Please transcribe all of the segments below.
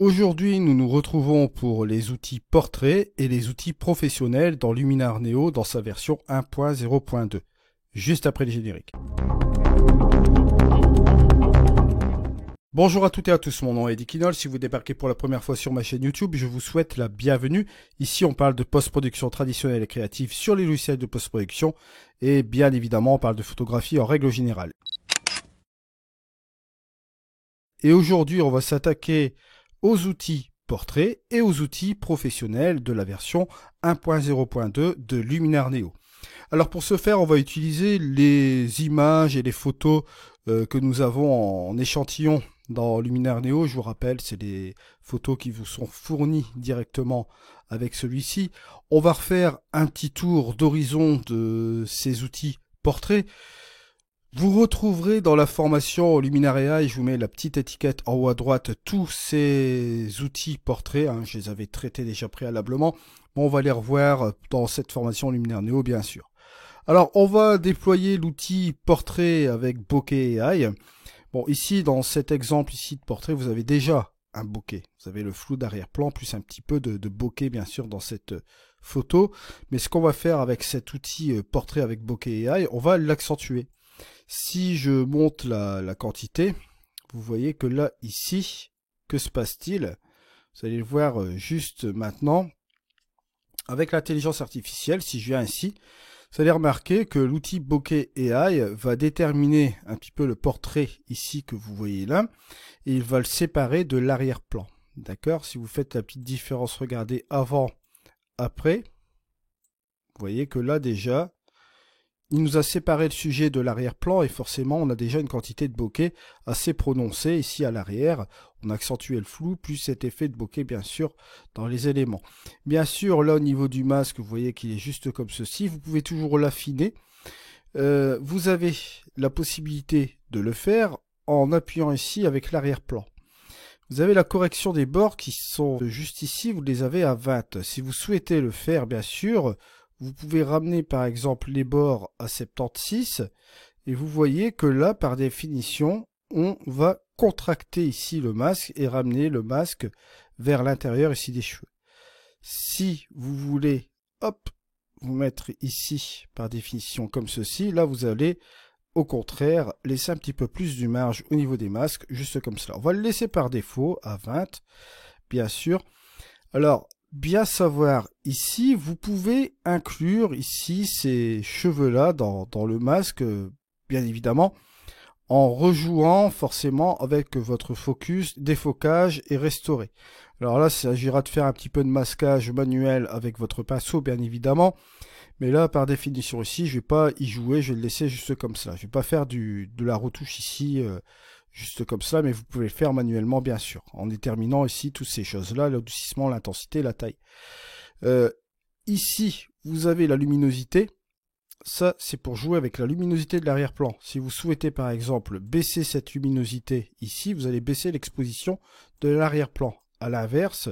Aujourd'hui, nous nous retrouvons pour les outils portraits et les outils professionnels dans Luminar Neo dans sa version 1.0.2, juste après le générique. Bonjour à toutes et à tous, mon nom est Eddie Kinol. Si vous débarquez pour la première fois sur ma chaîne YouTube, je vous souhaite la bienvenue. Ici, on parle de post-production traditionnelle et créative sur les logiciels de post-production et bien évidemment, on parle de photographie en règle générale. Et aujourd'hui, on va s'attaquer aux outils portraits et aux outils professionnels de la version 1.0.2 de Luminar Neo. Alors pour ce faire, on va utiliser les images et les photos que nous avons en échantillon dans Luminar Neo. Je vous rappelle, c'est des photos qui vous sont fournies directement avec celui-ci. On va refaire un petit tour d'horizon de ces outils portraits. Vous retrouverez dans la formation Luminar AI, je vous mets la petite étiquette en haut à droite, tous ces outils portraits, je les avais traités déjà préalablement, mais on va les revoir dans cette formation Luminar Neo bien sûr. Alors on va déployer l'outil portrait avec Bokeh AI. Bon, ici dans cet exemple ici de portrait, vous avez déjà un bokeh, vous avez le flou d'arrière-plan plus un petit peu de bokeh bien sûr dans cette photo, mais ce qu'on va faire avec cet outil portrait avec Bokeh AI, on va l'accentuer. Si je monte la quantité, vous voyez que là, ici, que se passe-t-il? Vous allez le voir juste maintenant. Avec l'intelligence artificielle, si je viens ici, vous allez remarquer que l'outil Bokeh AI va déterminer un petit peu le portrait ici que vous voyez là, et il va le séparer de l'arrière-plan. D'accord? Si vous faites la petite différence, regardez avant, après, vous voyez que là déjà, il nous a séparé le sujet de l'arrière-plan et forcément on a déjà une quantité de bokeh assez prononcée ici à l'arrière. On a accentué le flou plus cet effet de bokeh bien sûr dans les éléments. Bien sûr là au niveau du masque vous voyez qu'il est juste comme ceci. Vous pouvez toujours l'affiner. Vous avez la possibilité de le faire en appuyant ici avec l'arrière-plan. Vous avez la correction des bords qui sont juste ici, vous les avez à 20. Si vous souhaitez le faire bien sûr, vous pouvez ramener par exemple les bords à 76 et vous voyez que là par définition on va contracter ici le masque et ramener le masque vers l'intérieur ici des cheveux. Si vous voulez hop vous mettre ici par définition comme ceci, là vous allez au contraire laisser un petit peu plus du marge au niveau des masques juste comme cela. On va le laisser par défaut à 20 bien sûr. Alors bien savoir ici, vous pouvez inclure ici ces cheveux-là dans le masque, bien évidemment, en rejouant forcément avec votre focus, défocage et restaurer. Alors là, il s'agira de faire un petit peu de masquage manuel avec votre pinceau, bien évidemment. Mais là, par définition ici, je ne vais pas y jouer, je vais le laisser juste comme ça. Je ne vais pas faire de la retouche ici, juste comme ça, mais vous pouvez le faire manuellement bien sûr, en déterminant ici toutes ces choses-là, l'adoucissement, l'intensité, la taille. Ici, vous avez la luminosité. Ça, c'est pour jouer avec la luminosité de l'arrière-plan. Si vous souhaitez par exemple baisser cette luminosité ici, vous allez baisser l'exposition de l'arrière-plan. À l'inverse,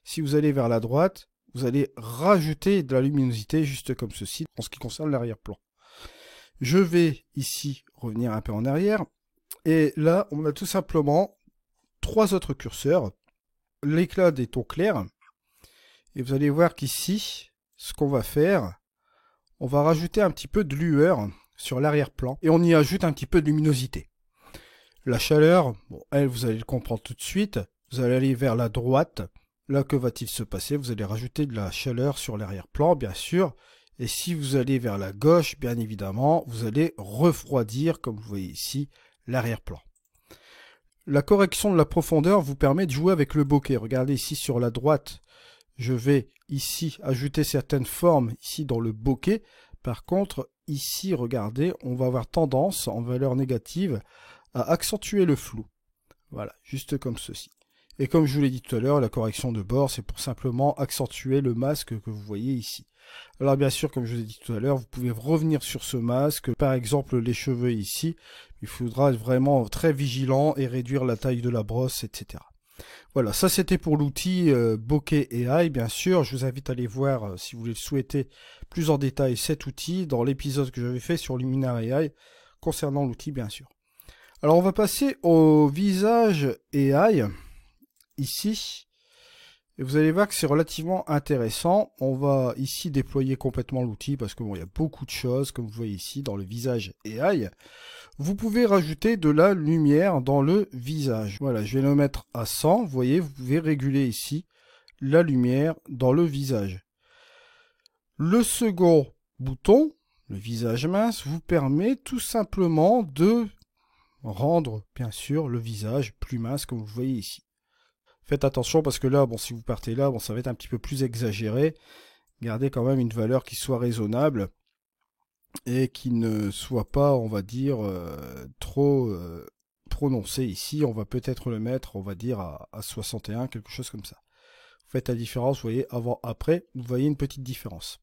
si vous allez vers la droite, vous allez rajouter de la luminosité juste comme ceci en ce qui concerne l'arrière-plan. Je vais ici revenir un peu en arrière. Et là, on a tout simplement trois autres curseurs. L'éclat des tons clairs. Et vous allez voir qu'ici, ce qu'on va faire, on va rajouter un petit peu de lueur sur l'arrière-plan. Et on y ajoute un petit peu de luminosité. La chaleur, bon, elle, vous allez le comprendre tout de suite. Vous allez aller vers la droite. Là, que va-t-il se passer? Vous allez rajouter de la chaleur sur l'arrière-plan, bien sûr. Et si vous allez vers la gauche, bien évidemment, vous allez refroidir, comme vous voyez ici, l'arrière-plan. La correction de la profondeur vous permet de jouer avec le bokeh. Regardez ici sur la droite, je vais ici ajouter certaines formes ici dans le bokeh. Par contre, ici, regardez, on va avoir tendance en valeur négative à accentuer le flou. Voilà, juste comme ceci. Et comme je vous l'ai dit tout à l'heure, la correction de bord, c'est pour simplement accentuer le masque que vous voyez ici. Alors bien sûr, comme je vous ai dit tout à l'heure, vous pouvez revenir sur ce masque, par exemple les cheveux ici. Il faudra être vraiment très vigilant et réduire la taille de la brosse, etc. Voilà, ça c'était pour l'outil Bokeh AI, bien sûr. Je vous invite à aller voir, si vous le souhaitez, plus en détail cet outil dans l'épisode que j'avais fait sur Luminar AI, concernant l'outil, bien sûr. Alors on va passer au visage AI. ici. Et vous allez voir que c'est relativement intéressant. On va ici déployer complètement l'outil parce que bon, il y a beaucoup de choses, comme vous voyez ici, dans le visage AI. Vous pouvez rajouter de la lumière dans le visage. Voilà, je vais le mettre à 100. Vous voyez, vous pouvez réguler ici la lumière dans le visage. Le second bouton, le visage mince, vous permet tout simplement de rendre, bien sûr, le visage plus mince, comme vous voyez ici. Faites attention parce que là, bon, si vous partez là, bon, ça va être un petit peu plus exagéré. Gardez quand même une valeur qui soit raisonnable et qui ne soit pas, on va dire, trop prononcée ici. On va peut-être le mettre, on va dire, à 61, quelque chose comme ça. Vous faites la différence, vous voyez, avant, après, vous voyez une petite différence.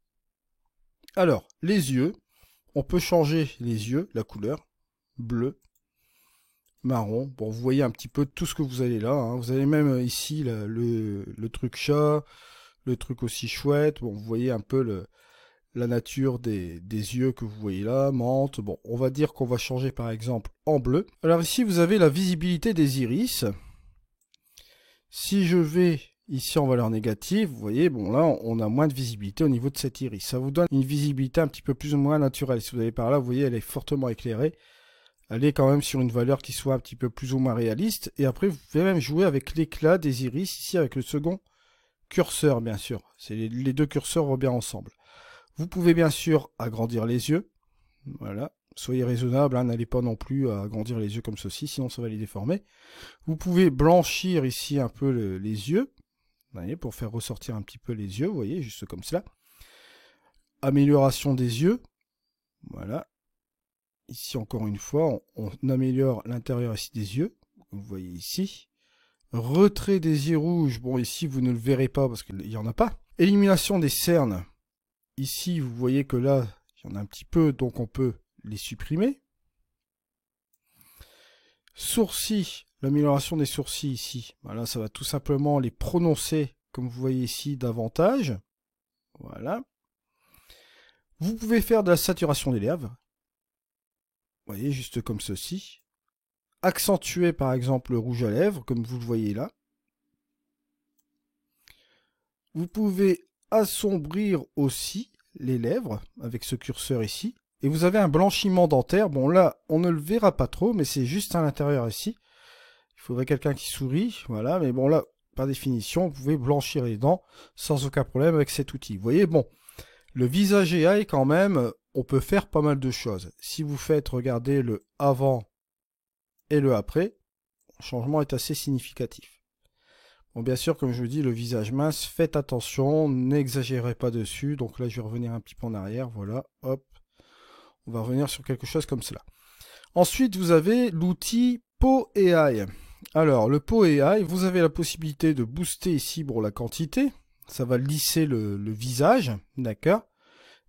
Alors, les yeux, on peut changer les yeux, la couleur, bleu, marron. Bon, vous voyez un petit peu tout ce que vous avez là. Hein. Vous avez même ici là, le truc chat, le truc aussi chouette. Bon, vous voyez un peu la nature des yeux que vous voyez là, menthe. Bon, on va dire qu'on va changer par exemple en bleu. Alors ici, vous avez la visibilité des iris. Si je vais ici en valeur négative, vous voyez, bon là, on a moins de visibilité au niveau de cette iris. Ça vous donne une visibilité un petit peu plus ou moins naturelle. Si vous allez par là, vous voyez, elle est fortement éclairée. Elle est quand même sur une valeur qui soit un petit peu plus ou moins réaliste. Et après, vous pouvez même jouer avec l'éclat des iris, ici avec le second curseur, bien sûr. C'est les deux curseurs vont bien ensemble. Vous pouvez bien sûr agrandir les yeux. Voilà. Soyez raisonnable, hein, n'allez pas non plus agrandir les yeux comme ceci, sinon ça va les déformer. Vous pouvez blanchir ici un peu les yeux. Vous voyez, pour faire ressortir un petit peu les yeux, vous voyez, juste comme cela. Amélioration des yeux. Voilà. Ici, encore une fois, on améliore l'intérieur ici des yeux. Vous voyez ici. Retrait des yeux rouges. Bon, ici, vous ne le verrez pas parce qu'il n'y en a pas. Élimination des cernes. Ici, vous voyez que là, il y en a un petit peu, donc on peut les supprimer. Sourcils. L'amélioration des sourcils ici. Voilà, ça va tout simplement les prononcer, comme vous voyez ici, davantage. Voilà. Vous pouvez faire de la saturation des lèvres. Vous voyez, juste comme ceci. Accentuer par exemple le rouge à lèvres, comme vous le voyez là. Vous pouvez assombrir aussi les lèvres avec ce curseur ici. Et vous avez un blanchiment dentaire. Bon là, on ne le verra pas trop, mais c'est juste à l'intérieur ici. Il faudrait quelqu'un qui sourit, voilà. Mais bon là, par définition, vous pouvez blanchir les dents sans aucun problème avec cet outil. Vous voyez, bon, le visage AI quand même, on peut faire pas mal de choses. Si vous faites, regardez le avant et le après, le changement est assez significatif. Bon, bien sûr, comme je vous dis, le visage mince, faites attention, n'exagérez pas dessus. Donc là, je vais revenir un petit peu en arrière, voilà, hop. On va revenir sur quelque chose comme cela. Ensuite, vous avez l'outil Pose AI. Alors, le Pose AI, vous avez la possibilité de booster ici pour la quantité. Ça va lisser le visage, d'accord.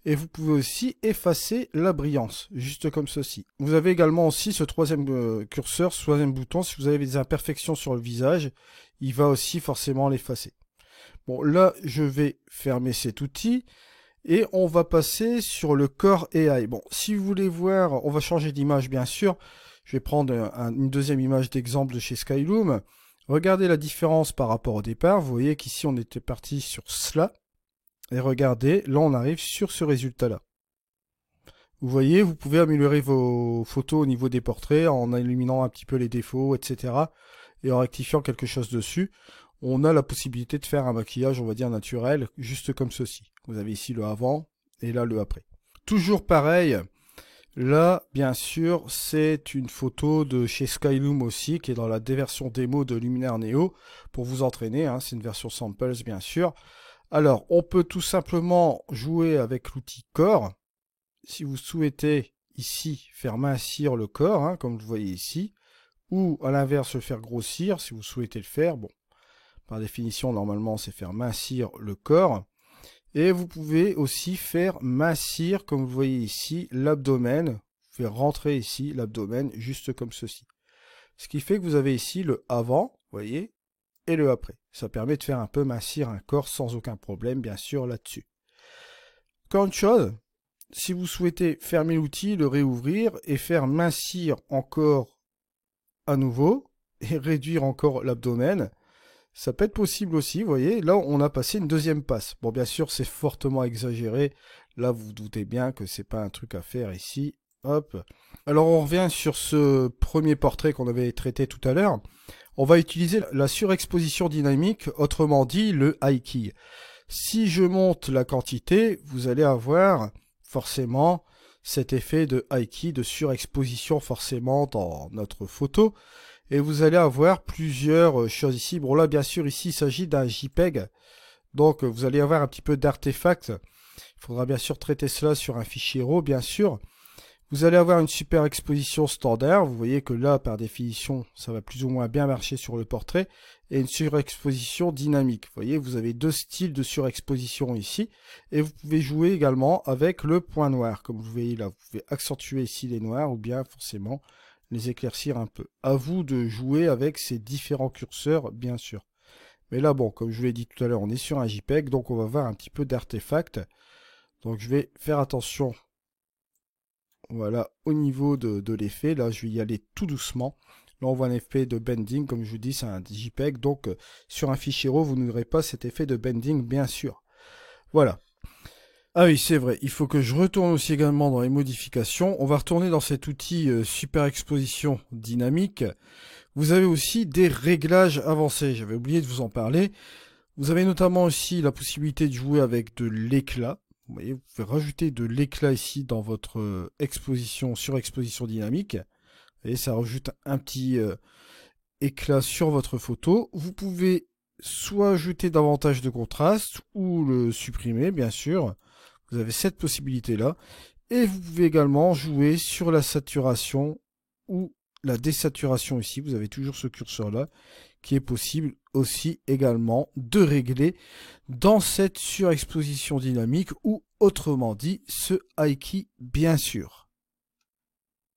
Et vous pouvez aussi effacer la brillance, juste comme ceci. Vous avez également aussi ce troisième curseur, ce troisième bouton. Si vous avez des imperfections sur le visage, il va aussi forcément l'effacer. Bon, là, je vais fermer cet outil. Et on va passer sur le Core AI. Bon, si vous voulez voir, on va changer d'image bien sûr. Je vais prendre une deuxième image d'exemple de chez Skyloom. Regardez la différence par rapport au départ. Vous voyez qu'ici on était parti sur cela. Et regardez, là on arrive sur ce résultat-là. Vous voyez, vous pouvez améliorer vos photos au niveau des portraits en éliminant un petit peu les défauts, etc. Et en rectifiant quelque chose dessus. On a la possibilité de faire un maquillage, on va dire, naturel, juste comme ceci. Vous avez ici le avant et là le après. Toujours pareil, là, bien sûr, c'est une photo de chez Skyloom aussi, qui est dans la version démo de Luminaire Neo, pour vous entraîner, hein, c'est une version samples, bien sûr. Alors, on peut tout simplement jouer avec l'outil corps. Si vous souhaitez, ici, faire mincir le corps, hein, comme vous voyez ici, ou à l'inverse, le faire grossir, si vous souhaitez le faire, bon. Par définition, normalement, c'est faire mincir le corps. Et vous pouvez aussi faire mincir, comme vous voyez ici, l'abdomen. Vous pouvez rentrer ici l'abdomen, juste comme ceci. Ce qui fait que vous avez ici le avant, vous voyez, et le après. Ça permet de faire un peu mincir un corps sans aucun problème, bien sûr, là-dessus. Encore une chose, si vous souhaitez fermer l'outil, le réouvrir et faire mincir encore à nouveau, et réduire encore l'abdomen, Ça peut être possible aussi, vous voyez, là on a passé une deuxième passe. Bon, bien sûr, c'est fortement exagéré. Là, vous vous doutez bien que c'est pas un truc à faire ici. Hop. Alors, on revient sur ce premier portrait qu'on avait traité tout à l'heure. On va utiliser la surexposition dynamique, autrement dit le high key. Si je monte la quantité, vous allez avoir forcément cet effet de high key, de surexposition forcément dans notre photo. Et vous allez avoir plusieurs choses ici. Bon là, bien sûr, ici, il s'agit d'un JPEG. Donc, vous allez avoir un petit peu d'artefacts. Il faudra bien sûr traiter cela sur un fichier RAW, bien sûr. Vous allez avoir une super exposition standard. Vous voyez que là, par définition, ça va plus ou moins bien marcher sur le portrait. Et une surexposition dynamique. Vous voyez, vous avez deux styles de surexposition ici. Et vous pouvez jouer également avec le point noir. Comme vous voyez là, vous pouvez accentuer ici les noirs ou bien forcément les éclaircir un peu. À vous de jouer avec ces différents curseurs, bien sûr. Mais là, bon, comme je vous l'ai dit tout à l'heure, on est sur un JPEG, donc on va voir un petit peu d'artefacts. Donc je vais faire attention, voilà, au niveau de l'effet. Là, je vais y aller tout doucement. Là, on voit un effet de bending, comme je vous dis, c'est un JPEG. Donc, sur un fichier RAW, vous n'aurez pas cet effet de bending, bien sûr. Voilà. Ah oui, c'est vrai, il faut que je retourne aussi également dans les modifications. On va retourner dans cet outil Super Exposition Dynamique. Vous avez aussi des réglages avancés, j'avais oublié de vous en parler. Vous avez notamment aussi la possibilité de jouer avec de l'éclat. Vous voyez, vous pouvez rajouter de l'éclat ici dans votre exposition, surexposition dynamique. Et ça rajoute un petit éclat sur votre photo. Vous pouvez soit ajouter davantage de contraste ou le supprimer, bien sûr. Vous avez cette possibilité-là. Et vous pouvez également jouer sur la saturation ou la désaturation ici. Vous avez toujours ce curseur-là qui est possible aussi également de régler dans cette surexposition dynamique ou autrement dit ce high key bien sûr.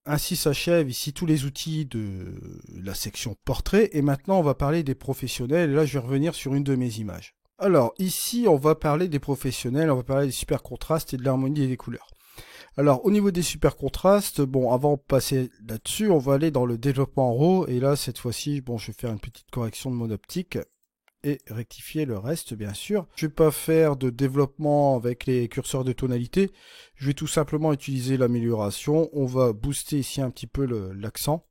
Ainsi s'achèvent ici tous les outils de la section portrait et maintenant on va parler des professionnels et là je vais revenir sur une de mes images. Alors, ici, on va parler des professionnels, on va parler des super contrastes et de l'harmonie et des couleurs. Alors, au niveau des super contrastes, bon, avant de passer là-dessus, on va aller dans le développement RAW. Et là, cette fois-ci, bon, je vais faire une petite correction de mon optique et rectifier le reste, bien sûr. Je ne vais pas faire de développement avec les curseurs de tonalité. Je vais tout simplement utiliser l'amélioration. On va booster ici un petit peu l'accent.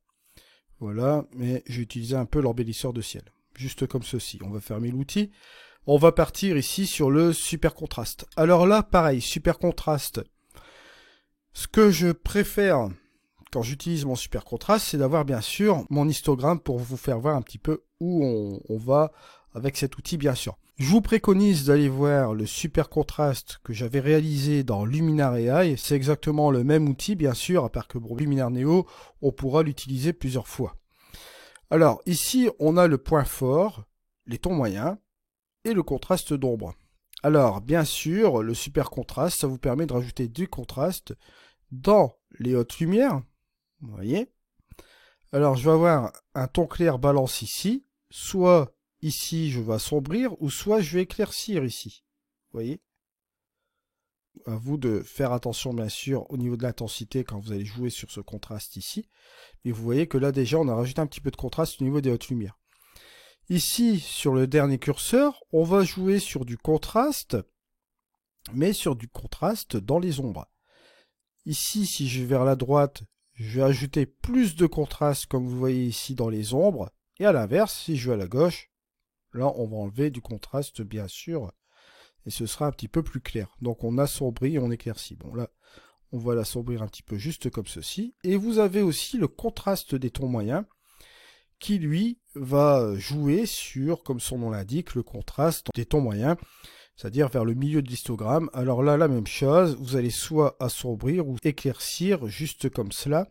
Voilà, mais je vais utiliser un peu l'embellisseur de ciel. Juste comme ceci. On va fermer l'outil. On va partir ici sur le super contraste. Alors là, pareil, super contraste. Ce que je préfère quand j'utilise mon super contraste, c'est d'avoir bien sûr mon histogramme pour vous faire voir un petit peu où on va avec cet outil, bien sûr. Je vous préconise d'aller voir le super contraste que j'avais réalisé dans Luminar AI. C'est exactement le même outil, bien sûr, à part que pour Luminar Neo, on pourra l'utiliser plusieurs fois. Alors, ici, on a le point fort, les tons moyens, et le contraste d'ombre. Alors, bien sûr, le super contraste, ça vous permet de rajouter du contraste dans les hautes lumières. Vous voyez. Alors, je vais avoir un ton clair balance ici. Soit ici, je vais assombrir, ou soit je vais éclaircir ici. Vous voyez. À vous de faire attention, bien sûr, au niveau de l'intensité quand vous allez jouer sur ce contraste ici. Mais vous voyez que là, déjà, on a rajouté un petit peu de contraste au niveau des hautes lumières. Ici, sur le dernier curseur, on va jouer sur du contraste, mais sur du contraste dans les ombres. Ici, si je vais vers la droite, je vais ajouter plus de contraste, comme vous voyez ici dans les ombres. Et à l'inverse, si je vais à la gauche, là, on va enlever du contraste, bien sûr, et ce sera un petit peu plus clair. Donc, on assombrit et on éclaircit. Bon, là, on va l'assombrir un petit peu juste comme ceci. Et vous avez aussi le contraste des tons moyens, qui lui va jouer sur, comme son nom l'indique, le contraste des tons moyens, c'est-à-dire vers le milieu de l'histogramme. Alors là, la même chose, vous allez soit assombrir ou éclaircir, juste comme cela.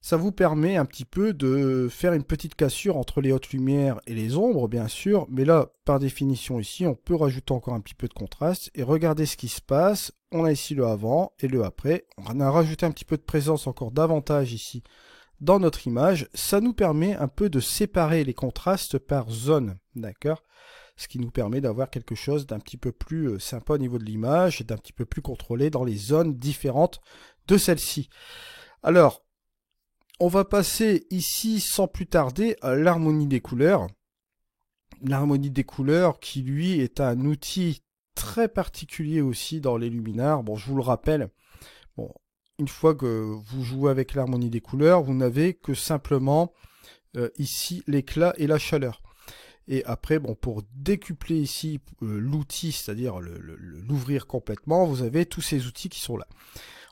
Ça vous permet un petit peu de faire une petite cassure entre les hautes lumières et les ombres, bien sûr, mais là, par définition ici, on peut rajouter encore un petit peu de contraste, et regardez ce qui se passe. On a ici le avant et le après. On a rajouté un petit peu de présence encore davantage ici dans notre image. Ça nous permet un peu de séparer les contrastes par zone, d'accord ? Ce qui nous permet d'avoir quelque chose d'un petit peu plus sympa au niveau de l'image et d'un petit peu plus contrôlé dans les zones différentes de celle-ci. Alors, on va passer ici sans plus tarder à l'harmonie des couleurs. l'harmonie des couleurs qui lui est un outil très particulier aussi dans les luminaires. Bon, je vous le rappelle, bon, une fois que vous jouez avec l'harmonie des couleurs, vous n'avez que simplement ici l'éclat et la chaleur. Et après, bon, pour décupler ici l'outil, c'est-à-dire l'ouvrir complètement, vous avez tous ces outils qui sont là.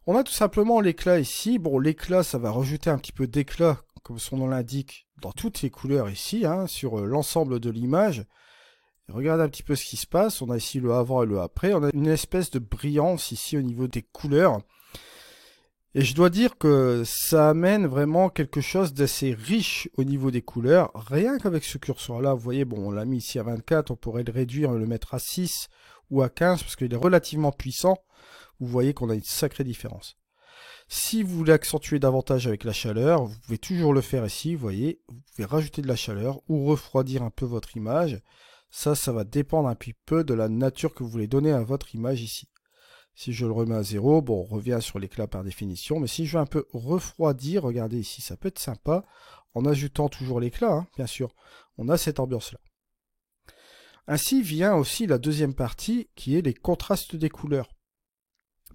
On a tout simplement l'éclat ici. Bon, l'éclat, ça va rajouter un petit peu d'éclat, comme son nom l'indique, dans toutes les couleurs ici, hein, sur l'ensemble de l'image. Regardez un petit peu ce qui se passe. On a ici le avant et le après. On a une espèce de brillance ici au niveau des couleurs. Et je dois dire que ça amène vraiment quelque chose d'assez riche au niveau des couleurs. Rien qu'avec ce curseur-là, vous voyez, bon, on l'a mis ici à 24, on pourrait le réduire, le mettre à 6 ou à 15 parce qu'il est relativement puissant. Vous voyez qu'on a une sacrée différence. Si vous voulez accentuer davantage avec la chaleur, vous pouvez toujours le faire ici, vous voyez. Vous pouvez rajouter de la chaleur ou refroidir un peu votre image. Ça va dépendre un petit peu de la nature que vous voulez donner à votre image ici. Si je le remets à 0, bon, on revient sur l'éclat par définition. Mais si je veux un peu refroidir, regardez ici, ça peut être sympa. En ajoutant toujours l'éclat, hein, bien sûr. On a cette ambiance-là. Ainsi vient aussi la deuxième partie, qui est les contrastes des couleurs.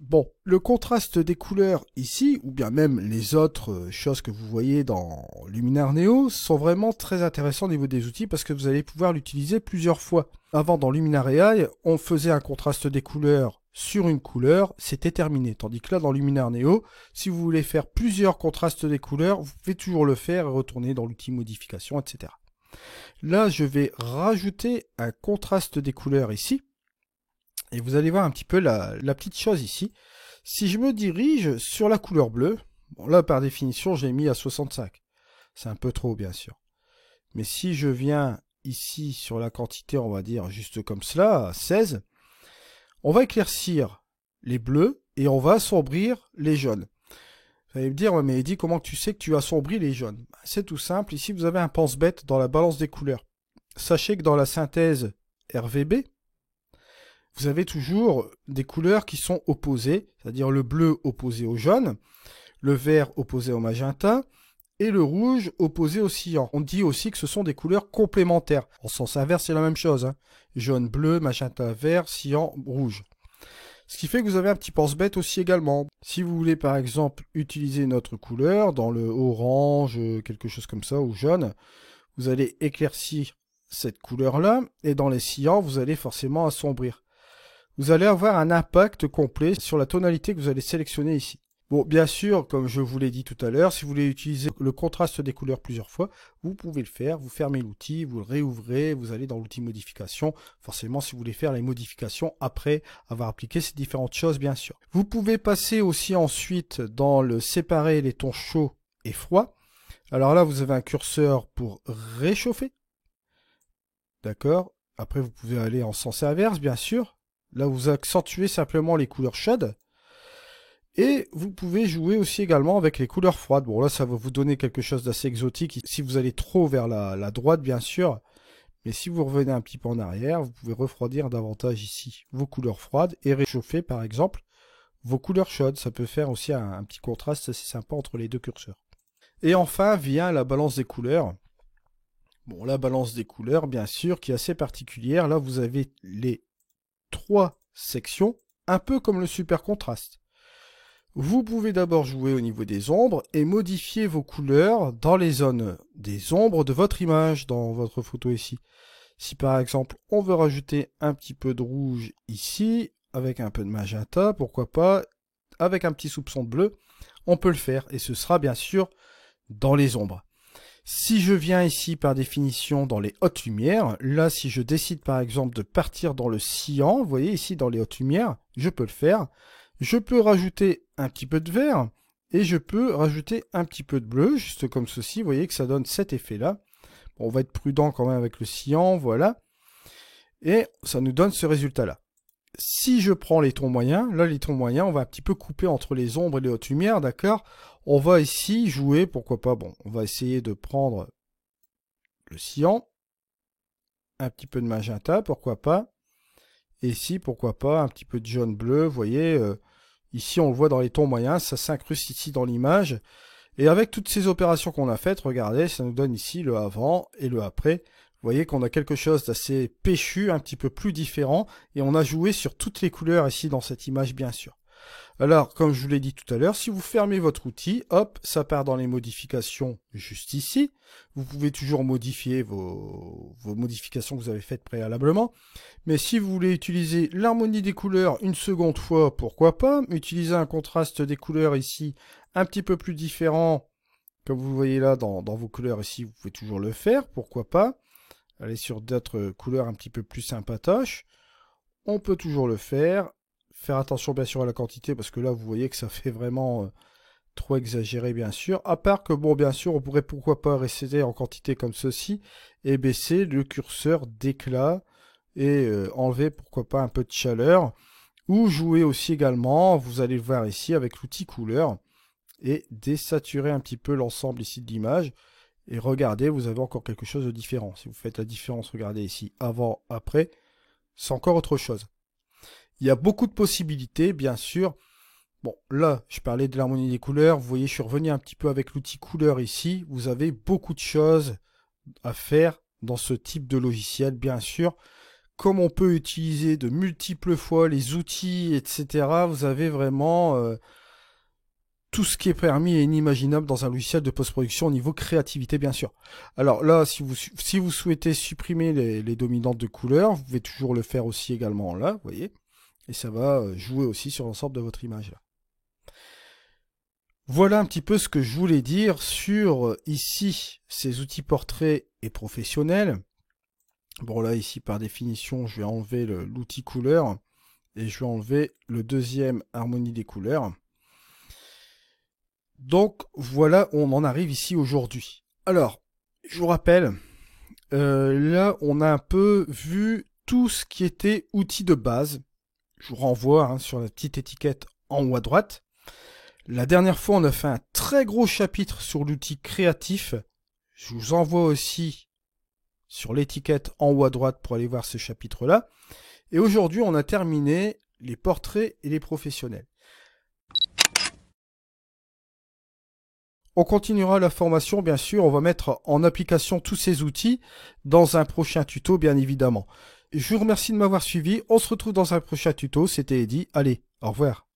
Bon, le contraste des couleurs ici, ou bien même les autres choses que vous voyez dans Luminaire Neo, sont vraiment très intéressants au niveau des outils parce que vous allez pouvoir l'utiliser plusieurs fois. Avant, dans Luminaire AI, on faisait un contraste des couleurs sur une couleur, c'était terminé. Tandis que là, dans Luminaire Neo, si vous voulez faire plusieurs contrastes des couleurs, vous pouvez toujours le faire et retourner dans l'outil modification, etc. Là, je vais rajouter un contraste des couleurs ici. Et vous allez voir un petit peu la petite chose ici. Si je me dirige sur la couleur bleue, bon là par définition je l'ai mis à 65. C'est un peu trop bien sûr. Mais si je viens ici sur la quantité, on va dire juste comme cela, à 16, on va éclaircir les bleus et on va assombrir les jaunes. Vous allez me dire, ouais, mais Eddy, comment tu sais que tu assombris les jaunes? C'est tout simple, ici vous avez un pense-bête dans la balance des couleurs. Sachez que dans la synthèse RVB, vous avez toujours des couleurs qui sont opposées, c'est-à-dire le bleu opposé au jaune, le vert opposé au magenta, et le rouge opposé au cyan. On dit aussi que ce sont des couleurs complémentaires. En sens inverse, c'est la même chose, hein. Jaune, bleu, magenta, vert, cyan, rouge. Ce qui fait que vous avez un petit pense-bête aussi également. Si vous voulez par exemple utiliser une autre couleur, dans le orange, quelque chose comme ça, ou jaune, vous allez éclaircir cette couleur-là, et dans les cyans, vous allez forcément assombrir. Vous allez avoir un impact complet sur la tonalité que vous allez sélectionner ici. Bon, bien sûr, comme je vous l'ai dit tout à l'heure, si vous voulez utiliser le contraste des couleurs plusieurs fois, vous pouvez le faire. Vous fermez l'outil, vous le réouvrez, vous allez dans l'outil modification. Forcément, si vous voulez faire les modifications après avoir appliqué ces différentes choses, bien sûr. Vous pouvez passer aussi ensuite dans le séparer les tons chauds et froids. Alors là, vous avez un curseur pour réchauffer. D'accord. Après, vous pouvez aller en sens inverse, bien sûr. Là, vous accentuez simplement les couleurs chaudes. Et vous pouvez jouer aussi également avec les couleurs froides. Bon, là, ça va vous donner quelque chose d'assez exotique si vous allez trop vers la droite, bien sûr. Mais si vous revenez un petit peu en arrière, vous pouvez refroidir davantage ici vos couleurs froides et réchauffer, par exemple, vos couleurs chaudes. Ça peut faire aussi un petit contraste assez sympa entre les deux curseurs. Et enfin, vient la balance des couleurs. Bon, la balance des couleurs, bien sûr, qui est assez particulière. Là, vous avez les 3 sections, un peu comme le super contraste. Vous pouvez d'abord jouer au niveau des ombres et modifier vos couleurs dans les zones des ombres de votre image, dans votre photo ici. Si par exemple on veut rajouter un petit peu de rouge ici, avec un peu de magenta, pourquoi pas, avec un petit soupçon de bleu, on peut le faire et ce sera bien sûr dans les ombres. Si je viens ici par définition dans les hautes lumières, là si je décide par exemple de partir dans le cyan, vous voyez ici dans les hautes lumières, je peux le faire. Je peux rajouter un petit peu de vert et je peux rajouter un petit peu de bleu, juste comme ceci, vous voyez que ça donne cet effet-là. Bon, on va être prudent quand même avec le cyan, voilà. Et ça nous donne ce résultat-là. Si je prends les tons moyens, là les tons moyens, on va un petit peu couper entre les ombres et les hautes lumières, d'accord? On va ici jouer, pourquoi pas, bon, on va essayer de prendre le cyan, un petit peu de magenta, pourquoi pas, et ici, pourquoi pas, un petit peu de jaune bleu, vous voyez, ici on le voit dans les tons moyens, ça s'incruste ici dans l'image, et avec toutes ces opérations qu'on a faites, regardez, ça nous donne ici le avant et le après, voyez qu'on a quelque chose d'assez péchu, un petit peu plus différent, et on a joué sur toutes les couleurs ici dans cette image, bien sûr. Alors, comme je vous l'ai dit tout à l'heure, si vous fermez votre outil, hop, ça part dans les modifications juste ici. Vous pouvez toujours modifier vos modifications que vous avez faites préalablement. Mais si vous voulez utiliser l'harmonie des couleurs une seconde fois, pourquoi pas. Utiliser un contraste des couleurs ici un petit peu plus différent, comme vous voyez là dans vos couleurs ici, vous pouvez toujours le faire, pourquoi pas. Aller sur d'autres couleurs un petit peu plus sympatoches. On peut toujours le faire. Faire attention bien sûr à la quantité parce que là vous voyez que ça fait vraiment trop exagéré bien sûr. À part que bon bien sûr on pourrait pourquoi pas rester en quantité comme ceci et baisser le curseur d'éclat et enlever pourquoi pas un peu de chaleur. Ou jouer aussi également, vous allez le voir ici avec l'outil couleur et désaturer un petit peu l'ensemble ici de l'image. Et regardez, vous avez encore quelque chose de différent. Si vous faites la différence, regardez ici avant, après, c'est encore autre chose. Il y a beaucoup de possibilités, bien sûr. Bon, là, je parlais de l'harmonie des couleurs. Vous voyez, je suis revenu un petit peu avec l'outil couleur ici. Vous avez beaucoup de choses à faire dans ce type de logiciel, bien sûr. Comme on peut utiliser de multiples fois les outils, etc. Vous avez vraiment tout ce qui est permis et inimaginable dans un logiciel de post-production au niveau créativité, bien sûr. Alors là, si vous souhaitez supprimer les dominantes de couleurs, vous pouvez toujours le faire aussi également là, vous voyez. Et ça va jouer aussi sur l'ensemble de votre image. Voilà un petit peu ce que je voulais dire sur ici ces outils portraits et professionnels. Bon là ici par définition je vais enlever l'outil couleur et je vais enlever le deuxième harmonie des couleurs. Donc voilà où on en arrive ici aujourd'hui. Alors je vous rappelle, là on a un peu vu tout ce qui était outils de base. Je vous renvoie sur la petite étiquette en haut à droite. La dernière fois, on a fait un très gros chapitre sur l'outil créatif. Je vous envoie aussi sur l'étiquette en haut à droite pour aller voir ce chapitre-là. Et aujourd'hui, on a terminé les portraits et les professionnels. On continuera la formation, bien sûr. On va mettre en application tous ces outils dans un prochain tuto, bien évidemment. Je vous remercie de m'avoir suivi. On se retrouve dans un prochain tuto. C'était Eddy. Allez, au revoir.